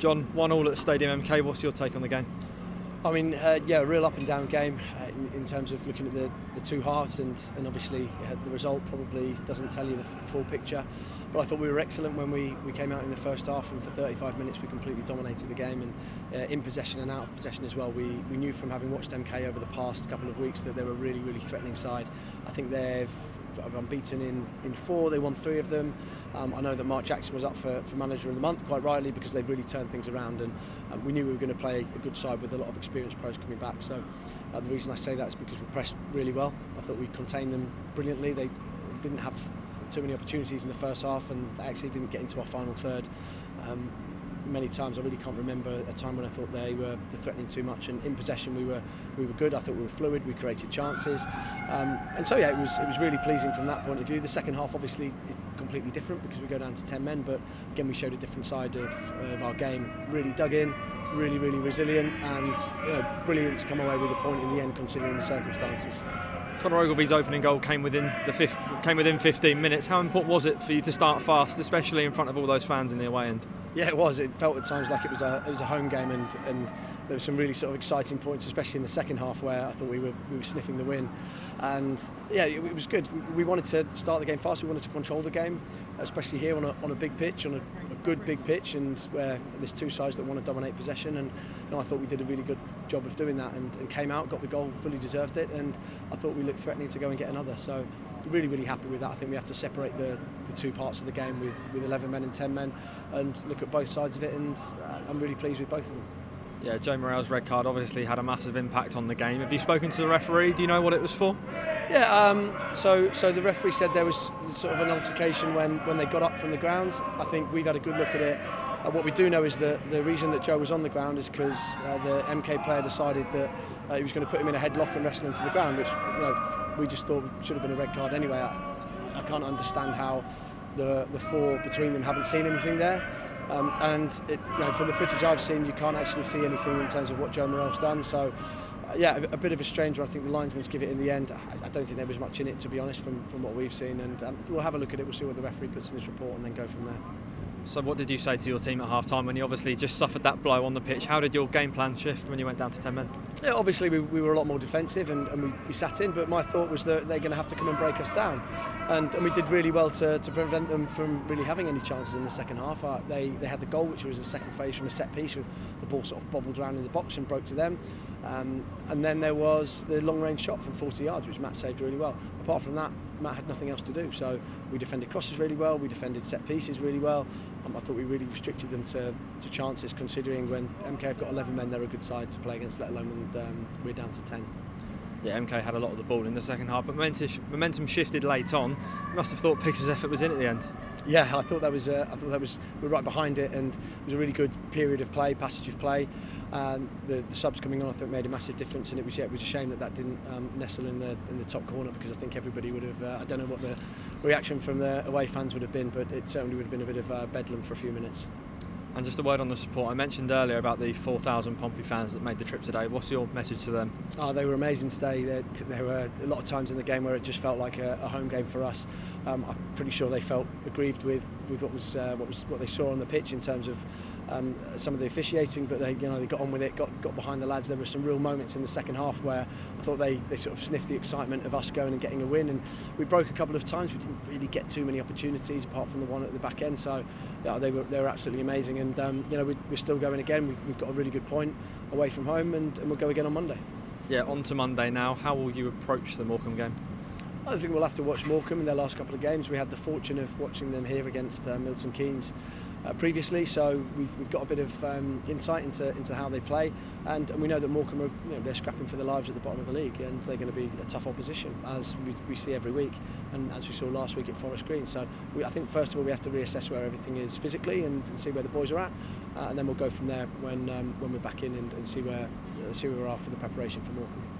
John, 1-1 at Stadium MK, what's your take on the game? I mean, a real up and down game in terms of looking at the two halves, and obviously the result probably doesn't tell you the full picture. But I thought we were excellent when we came out in the first half, and for 35 minutes we completely dominated the game, and in possession and out of possession as well. We knew from having watched MK over the past couple of weeks that they were a really, really threatening side. I think they've unbeaten in 4, they won 3 of them. I know that Mark Jackson was up for Manager of the Month, quite rightly, because they've really turned things around, and we knew we were going to play a good side with a lot of experienced pros coming back. So the reason I say that is because we pressed really well. I thought we contained them brilliantly. They didn't have too many opportunities in the first half, and they actually didn't get into our final third. Many times I really can't remember a time when I thought they were threatening too much, and in possession we were good. I thought we were fluid, we created chances, and so yeah, it was really pleasing from that point of view. The second half obviously is completely different because we go down to 10 men, but again we showed a different side of our game. Really dug in, really resilient, and brilliant to come away with a point in the end considering the circumstances. Conor Ogilvy's opening goal came within 15 minutes. How important was it for you to start fast, especially in front of all those fans in the away end? Yeah, it was. It felt at times like it was a home game, and there were some really sort of exciting points, especially in the second half where I thought we were sniffing the win, and yeah, it was good. We wanted to start the game fast. We wanted to control the game, especially here on a big pitch, on a good big pitch, and where there's two sides that want to dominate possession. And I thought we did a really good job of doing that, and came out, got the goal, fully deserved it, and I thought we looked threatening to go and get another. So really happy with that. I think we have to separate the two parts of the game with 11 men and 10 men, and look at both sides of it, and I'm really pleased with both of them. Yeah, Joe Morrell's red card obviously had a massive impact on the game. Have you spoken to the referee? Do you know what it was for? Yeah, so the referee said there was sort of an altercation when they got up from the ground. I think we've had a good look at it. What we do know is that the reason that Joe was on the ground is because the MK player decided that he was going to put him in a headlock and wrestle him to the ground, which we just thought should have been a red card anyway. I can't understand how the 4 between them haven't seen anything there. And from the footage I've seen, you can't actually see anything in terms of what Joe Morrell's done. So, yeah, a bit of a strange one. I think the linesmen give it in the end. I don't think there was much in it, to be honest, from what we've seen. And we'll have a look at it. We'll see what the referee puts in his report, and then go from there. So what did you say to your team at half-time when you obviously just suffered that blow on the pitch? How did your game plan shift when you went down to 10 men? Yeah, obviously we were a lot more defensive, and we sat in, but my thought was that they're going to have to come and break us down. And we did really well to prevent them from really having any chances in the second half. They had the goal, which was the second phase from a set piece, with the ball sort of bobbled around in the box and broke to them. And then there was the long-range shot from 40 yards, which Matt saved really well. Apart from that, Matt had nothing else to do. So we defended crosses really well, we defended set pieces really well. I thought we really restricted them to chances, considering when MK have got 11 men, they're a good side to play against, let alone when we're down to 10. Yeah, MK had a lot of the ball in the second half, but momentum shifted late on. You must have thought Pigs' effort was in at the end. Yeah, I thought that was. We were right behind it, and it was a really good period of play, passage of play. And the subs coming on, I think, made a massive difference. And it was a shame that didn't nestle in the top corner, because I think everybody would have. I don't know what the reaction from the away fans would have been, but it certainly would have been a bit of bedlam for a few minutes. And just a word on the support. I mentioned earlier about the 4,000 Pompey fans that made the trip today. What's your message to them? Oh, they were amazing today. There were a lot of times in the game where it just felt like a home game for us. I'm pretty sure they felt aggrieved with what they saw on the pitch in terms of some of the officiating, but they got on with it, got behind the lads. There were some real moments in the second half where I thought they sort of sniffed the excitement of us going and getting a win, and we broke a couple of times. We didn't really get too many opportunities apart from the one at the back end. So yeah, they were absolutely amazing, and we're still going again. We've got a really good point away from home, and we'll go again on Monday. Yeah, on to Monday now. How will you approach the Morecambe game? I think we'll have to watch Morecambe in their last couple of games. We had the fortune of watching them here against Milton Keynes previously, so we've got a bit of insight into how they play, and we know that Morecambe are, they're scrapping for their lives at the bottom of the league, and they're going to be a tough opposition, as we see every week, and as we saw last week at Forest Green. So I think first of all we have to reassess where everything is physically and see where the boys are at, and then we'll go from there when we're back in and see where we are for the preparation for Morecambe.